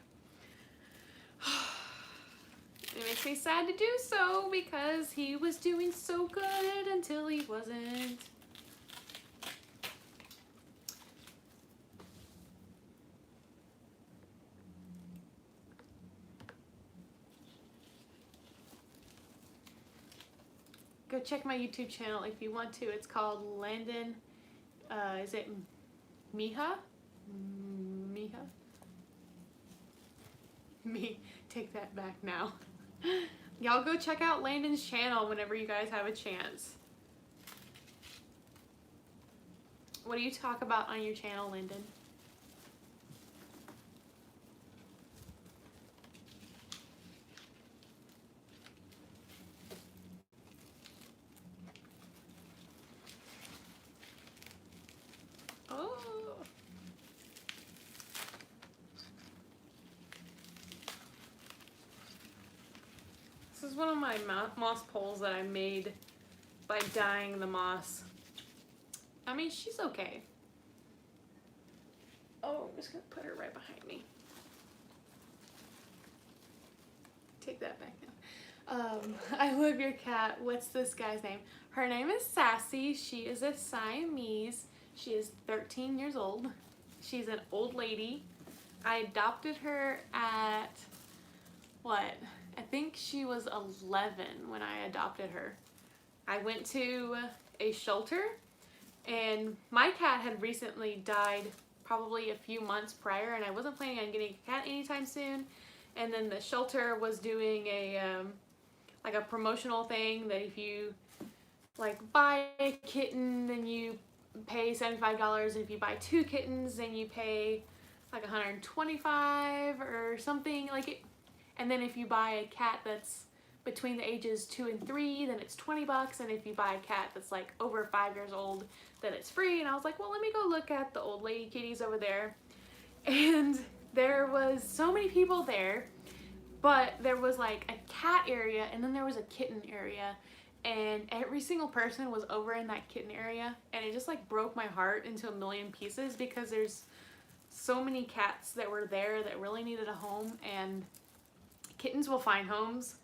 It makes me sad to do so because he was doing so good until he wasn't. Go check my YouTube channel if you want to. It's called Landon, is it Miha? Miha? Me, take that back now. Y'all go check out Landon's channel whenever you guys have a chance. What do you talk about on your channel, Landon? Oh. This is one of my moss poles that I made by dyeing the moss. I mean, she's okay. Oh, I'm just gonna put her right behind me. Take that back now. I love your cat. What's this guy's name? Her name is Sassy. She is a Siamese. She is 13 years old. She's an old lady. I adopted her at, what? I think she was 11 when I adopted her. I went to a shelter, and my cat had recently died probably a few months prior, and I wasn't planning on getting a cat anytime soon. And then the shelter was doing a like a promotional thing that if you like buy a kitten, then you pay $75, and if you buy 2 kittens, then you pay like $125 or something like it. And then if you buy a cat that's between the ages 2 and 3, then it's $20. And if you buy a cat that's like over 5 years old, then it's free. And I was like, well, let me go look at the old lady kitties over there. And there was so many people there, but there was like a cat area, and then there was a kitten area. And every single person was over in that kitten area, and it just like broke my heart into a million pieces because there's so many cats that were there that really needed a home, and kittens will find homes.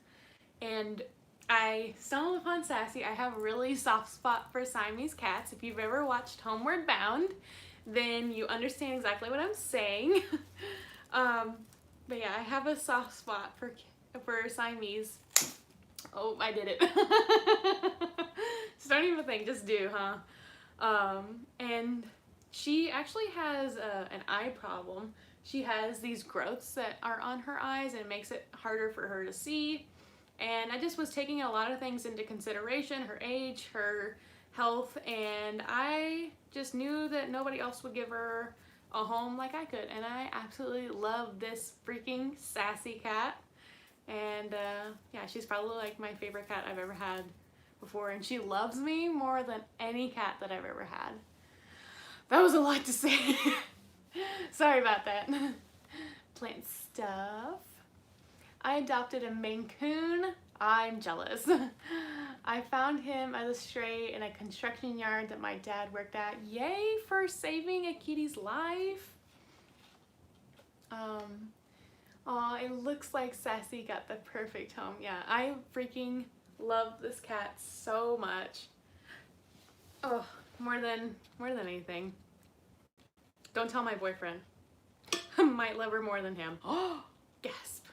And I stumbled upon Sassy. I have a really soft spot for Siamese cats. If you've ever watched Homeward Bound, then you understand exactly what I'm saying. But yeah, I have a soft spot for Siamese. Oh, I did it. Just don't even think, just do, huh? And she actually has an eye problem. She has these growths that are on her eyes, and it makes it harder for her to see. And I just was taking a lot of things into consideration, her age, her health, and I just knew that nobody else would give her a home like I could. And I absolutely love this freaking Sassy cat. And yeah, she's probably like my favorite cat I've ever had before, and she loves me more than any cat that I've ever had. That was a lot to say. Sorry about that. Plant stuff. I adopted a Maine Coon. I'm jealous. I found him as a stray in a construction yard that my dad worked at. Yay for saving a kitty's life. Aw, it looks like Sassy got the perfect home. Yeah, I freaking love this cat so much. Oh, more than anything. Don't tell my boyfriend. I might love her more than him. Oh, gasp.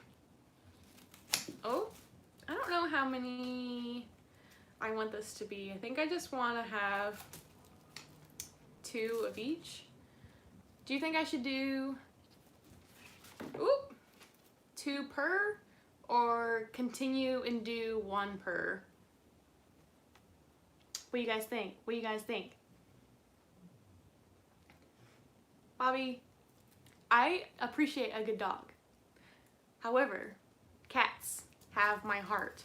Oh, I don't know how many I want this to be. I think I just want to have 2 of each. Do you think I should do 2 per, or continue and do 1 per? What do you guys think? What do you guys think? Bobby, I appreciate a good dog. However, cats have my heart,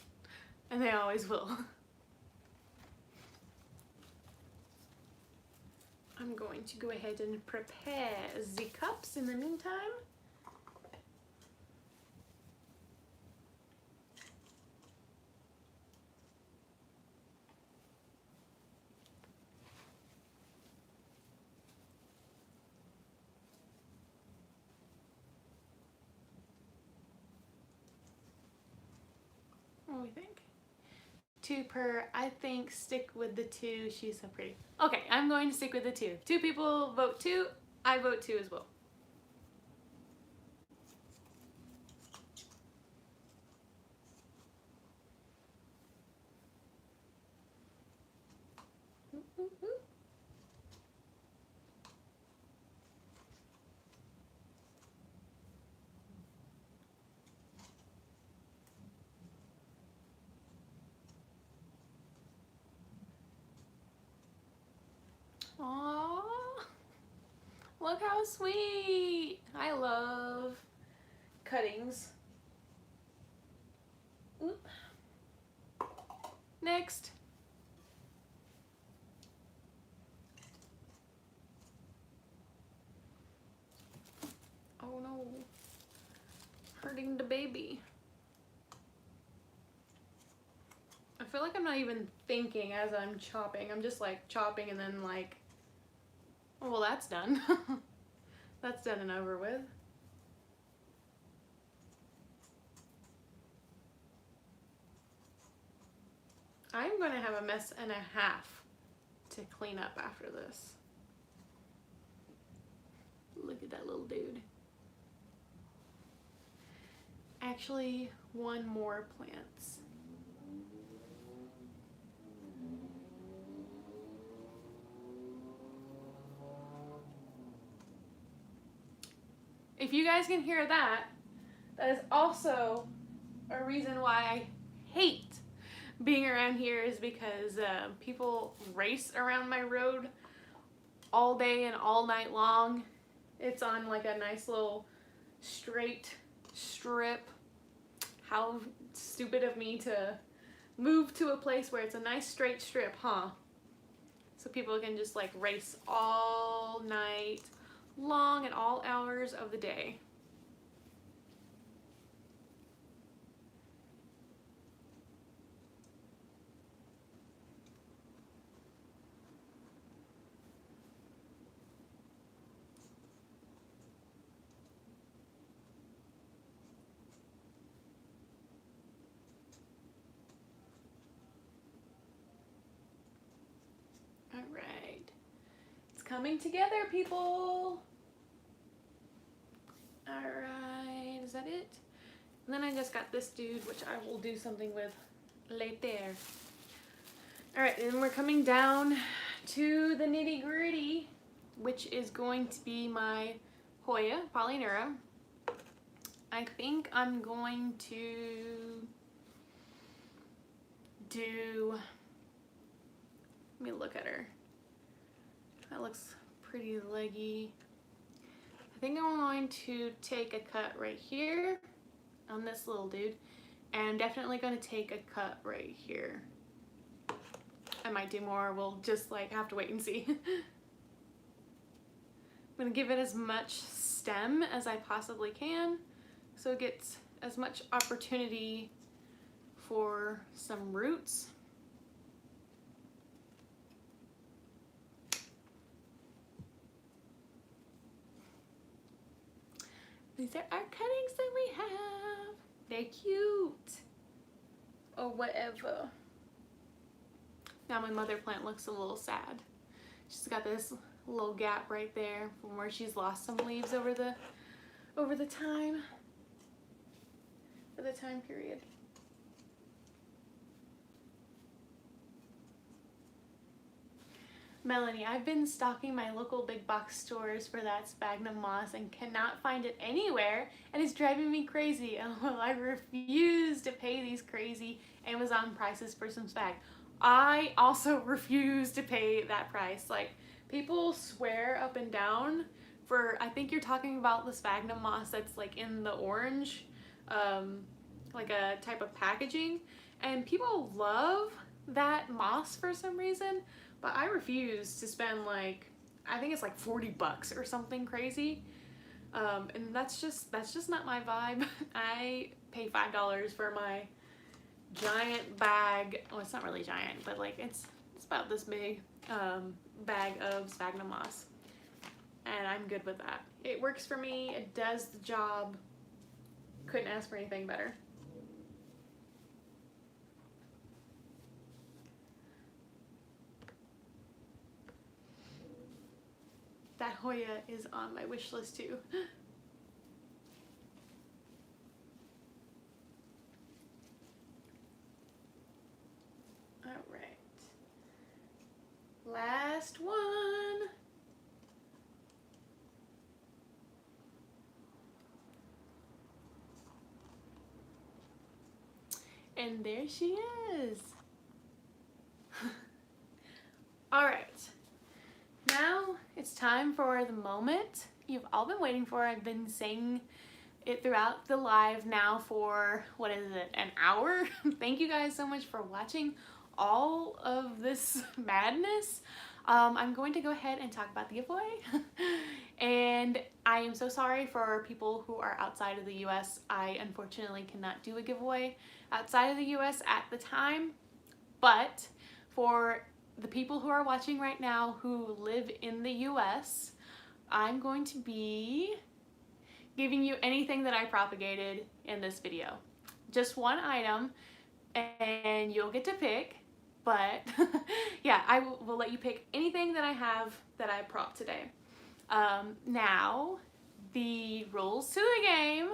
and they always will. I'm going to go ahead and prepare the cups in the meantime. What do we think? 2 per. I think stick with the 2. She's so pretty. Okay, I'm going to stick with the 2. 2 people vote 2. I vote 2 as well. Aww, look how sweet. I love cuttings. Oop. Next. Oh no, hurting the baby. I feel like I'm not even thinking as I'm chopping. I'm just like chopping and then like, oh, well, that's done. That's done and over with. I'm going to have a mess and a half to clean up after this. Look at that little dude. Actually, 1 more plants. If you guys can hear that, that is also a reason why I hate being around here, is because people race around my road all day and all night long. It's on like a nice little straight strip. How stupid of me to move to a place where it's a nice straight strip, huh? So people can just like race all night long at all hours of the day. All right, it's coming together, people. All right, is that it? And then I just got this dude, which I will do something with later. All right, and we're coming down to the nitty gritty, which is going to be my Hoya polyneura. I think I'm going to do, let me look at her. That looks pretty leggy. I think I'm going to take a cut right here on this little dude, and I'm definitely going to take a cut right here. I might do more, we'll just like have to wait and see. I'm going to give it as much stem as I possibly can so it gets as much opportunity for some roots. These are our cuttings that we have. They're cute. Or whatever. Now my mother plant looks a little sad. She's got this little gap right there from where she's lost some leaves over the time period. Melanie, I've been stalking my local big box stores for that sphagnum moss and cannot find it anywhere, and it's driving me crazy. Oh, I refuse to pay these crazy Amazon prices for some spag. I also refuse to pay that price. Like, people swear up and down for, I think you're talking about the sphagnum moss that's like in the orange, like a type of packaging, and people love that moss for some reason. But I refuse to spend like, I think it's like 40 bucks or something crazy. And that's just not my vibe. I pay $5 for my giant bag. Oh, it's not really giant, but like it's about this big bag of sphagnum moss. And I'm good with that. It works for me. It does the job. Couldn't ask for anything better. That Hoya is on my wish list too. All right. Last one. And there she is. All right. Now it's time for the moment you've all been waiting for. I've been saying it throughout the live now for, what is it, an hour? Thank you guys so much for watching all of this madness. I'm going to go ahead and talk about the giveaway. And I am so sorry for people who are outside of the US. I unfortunately cannot do a giveaway outside of the US at the time, but for the people who are watching right now who live in the US, I'm going to be giving you anything that I propagated in this video. Just one item, and you'll get to pick, but yeah, I will let you pick anything that I have that I prop today. Now, the rules to the game,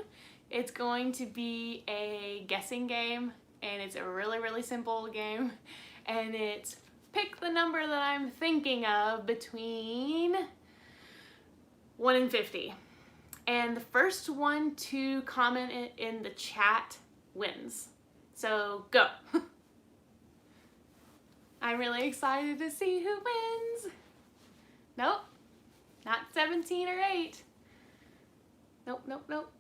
it's going to be a guessing game, and it's a really, really simple game, and it's pick the number that I'm thinking of between 1 and 50. And the first one to comment it in the chat wins. So go. I'm really excited to see who wins. Nope, not 17 or 8. Nope, nope, nope.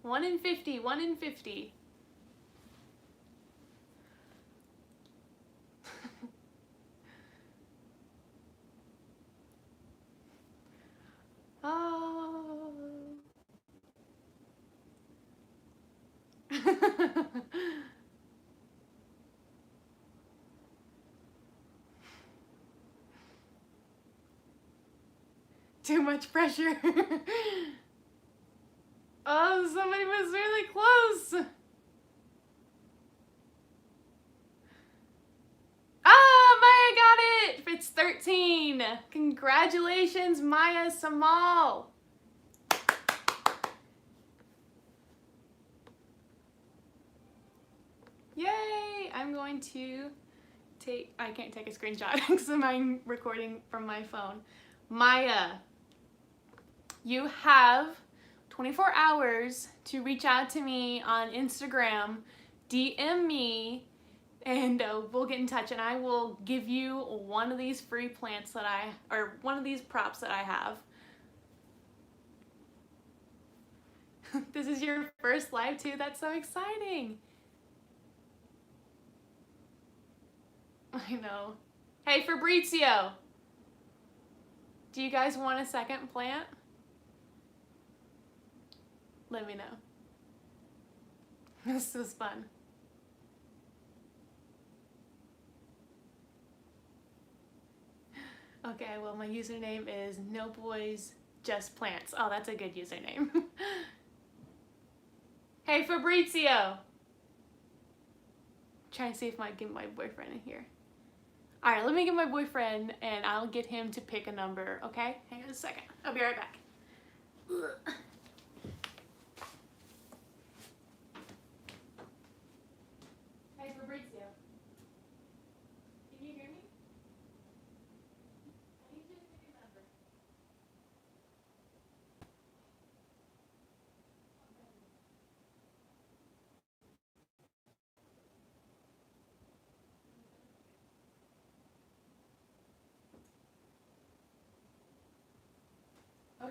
One in 50, 1 in 50. Oh. Too much pressure. Oh, somebody was really close. Ah, Maya got it. It's 13. Congratulations, Maya Samal. Yay! I'm going to I can't take a screenshot because I'm recording from my phone. Maya, you have 24 hours to reach out to me on Instagram, DM me, and we'll get in touch, and I will give you one of these free plants that or one of these props that I have. This is your first live too? That's so exciting. I know. Hey, Fabrizio, do you guys want a second plant? Let me know. This was fun. Okay, well, my username is No Boys Just Plants. Oh, that's a good username. Hey, Fabrizio. Trying to see if I can get my boyfriend in here. All right, let me get my boyfriend and I'll get him to pick a number, okay? Hang on a second. I'll be right back.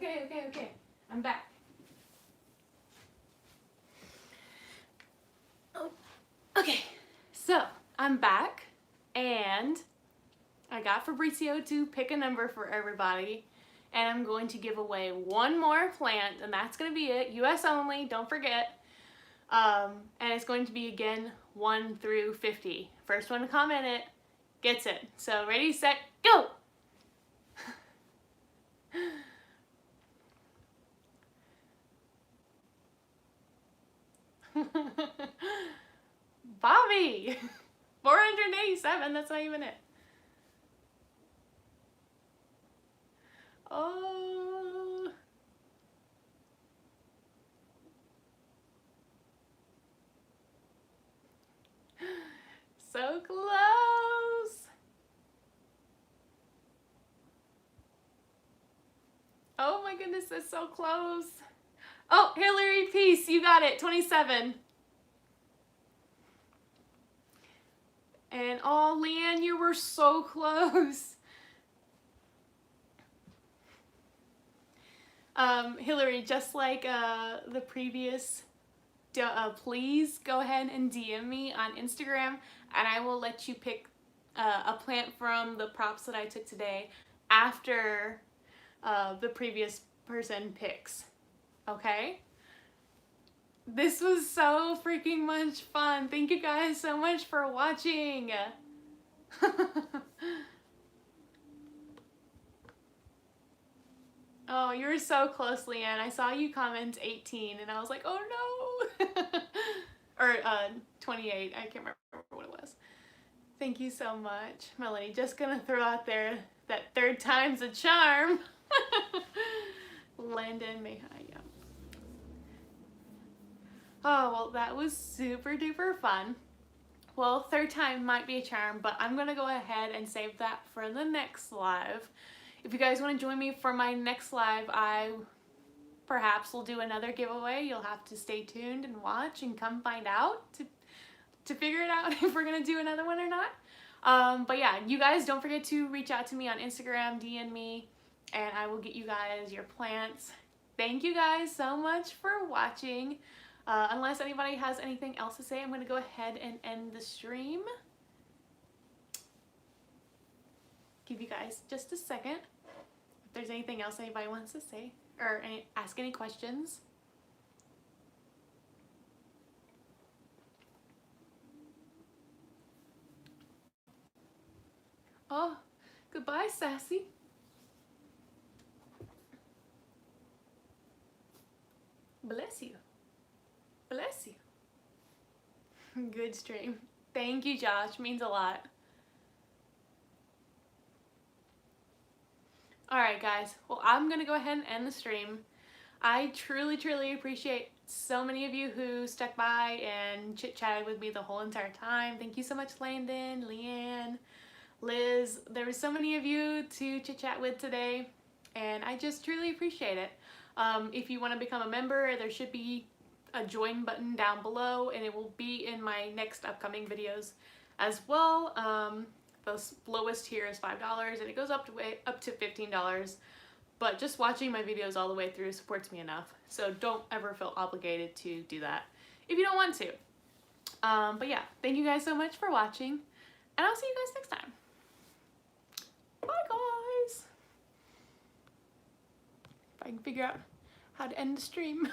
Okay. I'm back. Oh, okay. So, I'm back, and I got Fabrizio to pick a number for everybody, and I'm going to give away one more plant, and that's going to be it. US only, don't forget. And it's going to be, again, 1 through 50. First one to comment it gets it. So, ready, set, go! Bobby! 487, that's not even it. Oh. So close. Oh my goodness, that's so close. Oh, Hillary Peace, you got it, 27. And oh, Leanne, you were so close. Hillary, just like the previous, please go ahead and DM me on Instagram, and I will let you pick a plant from the props that I took today after the previous person picks. Okay? This was so freaking much fun. Thank you guys so much for watching. Oh, you were so close, Leanne. I saw you comment 18 and I was like, oh no. Or 28. I can't remember what it was. Thank you so much. Melanie, just gonna throw out there that 3rd time's a charm. Landon Mejia. Oh, well, that was super duper fun. Well, 3rd time might be a charm, but I'm gonna go ahead and save that for the next live. If you guys want to join me for my next live, I perhaps will do another giveaway. You'll have to stay tuned and watch and come find out to figure it out if we're gonna do another one or not. But yeah, you guys don't forget to reach out to me on Instagram, DM me, and I will get you guys your plants. Thank you guys so much for watching. Unless anybody has anything else to say, I'm gonna go ahead and end the stream. Give you guys just a second. If there's anything else anybody wants to say or ask any questions. Oh, goodbye, Sassy. Bless you. Bless you. Good stream. Thank you, Josh. Means a lot. Alright, guys. Well, I'm going to go ahead and end the stream. I truly, truly appreciate so many of you who stuck by and chit-chatted with me the whole entire time. Thank you so much, Landon, Leanne, Liz. There were so many of you to chit-chat with today, and I just truly appreciate it. If you want to become a member, there should be a join button down below, and it will be in my next upcoming videos as well. The lowest here is $5, and it goes up to $15. But just watching my videos all the way through supports me enough. So don't ever feel obligated to do that if you don't want to. But yeah, thank you guys so much for watching, and I'll see you guys next time. Bye, guys. If I can figure out how to end the stream.